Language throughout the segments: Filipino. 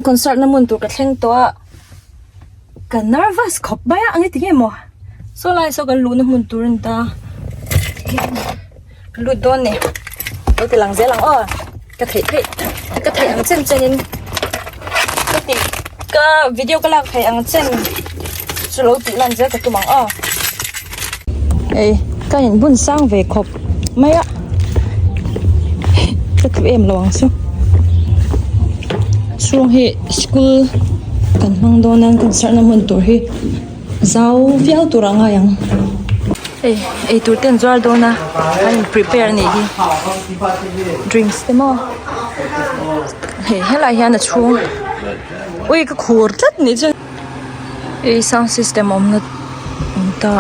concert namun tur ka thleng to ka nervous khop baya angi tinge mo so lai so kan lu na mun turin ta lu don ne o te lang zelang o ka thei ang chen in ka ti ka video ka lak thei ang chen so lo ti lan je ka tumang o ei ka hin bun sang ve khop maya ka tu em lawang soช่วงที่สกูลกันมังโดนันกันสารน้ำมันตัวที่เจ้าเวียวตัวรังยังตัวเต้นจอร์โดนะอัน prepare นี่ที่ drinks เต็มอ่ะอะไรอย่างนั้นช่วงอุ้ยก็ขวดจัดนี่จ้ะsound system อมนัดตา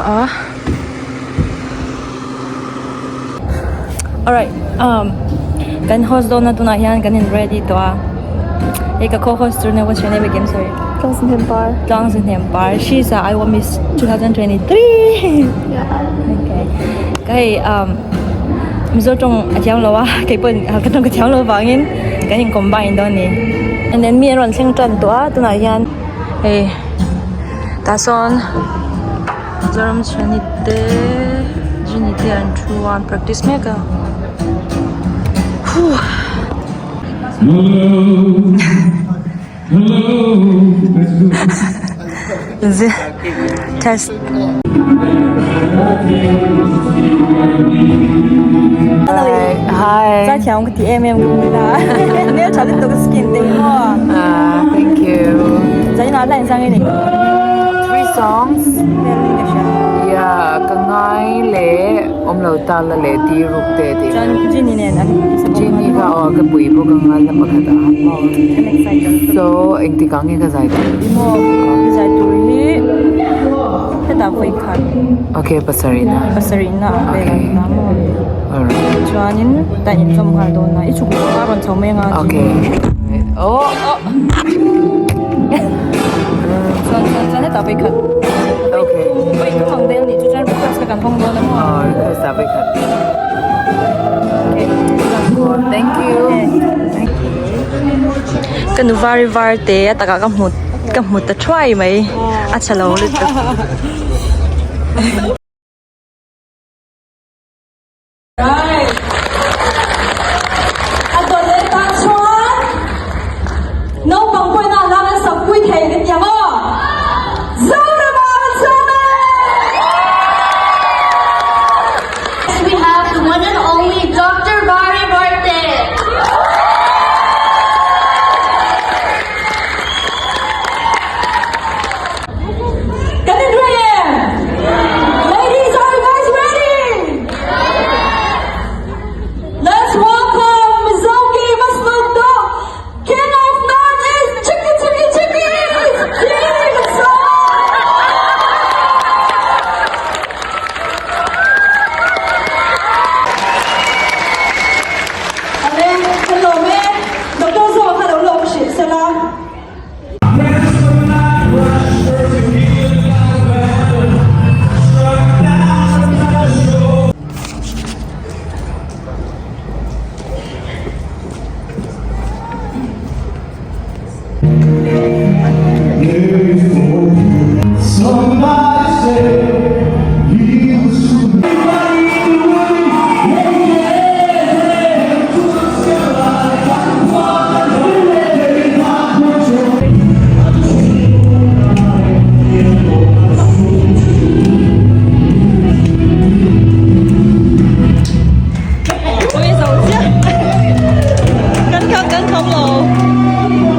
alright กัน host โดนัตัวนั้นกัน ready ตัวएक co-host ने what's your name again sorry Johnson Tempar she's I want Miss 2023 yeah okay cái mizo trong atyang lawa cái pen cái trong cái atyang lawa bangin cái hình combine đó nè and then me ron sing tran to na yan ta son zoram junite and true one practice mega Hello. Test. Hi. Za thiam cái em cũng là nếu chọn được cái skin tính hoa. Thank you. Za nói lại sang cái này. 3 songs. Yeah, kangai le omlo ta la le ti ruk te ti. Jenny nè anh. Jenny ka o ka pui bu kangai la pakata. So, eng ti kangai ka zai ta. Mo zai tu hi. Kita voi khan. Okay, Pasarina. Okay. Alright. Chuanin ta in som hal do na ichu ka ron chome nga. Okay. Oh. Chuan ta voi khan. Okay. Wait, không đến thì chúng ta request cái căn phòng đó đúng không? Request ta voi khan. Okay. Thank you. Cái nu var te ta ka mut ta try mai a chalo le ta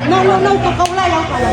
No, no, no, tocó la lámpara.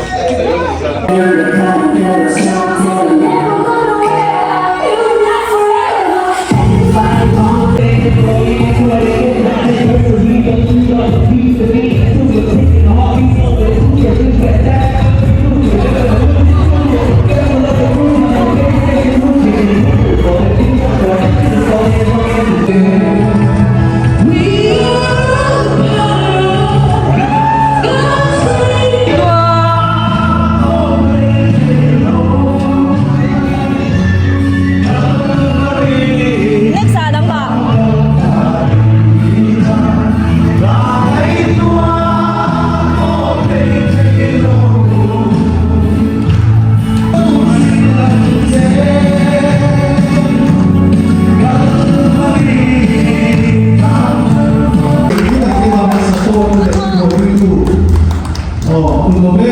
Maybe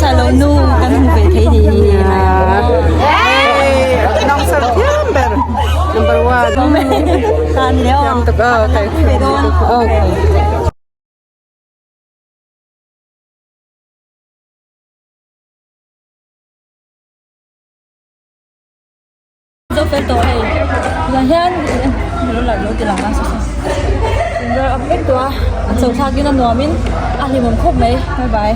sa lâu nu kan về thấy thì Nong September number 1 tan thì Yang không tục okay. về thôi. Okay. Dấu phê tổ này là hiện nó lại nối từ lòng ăn sao rồi update tua sầu sa kia nó nua min ali mong khóc mấy bye bye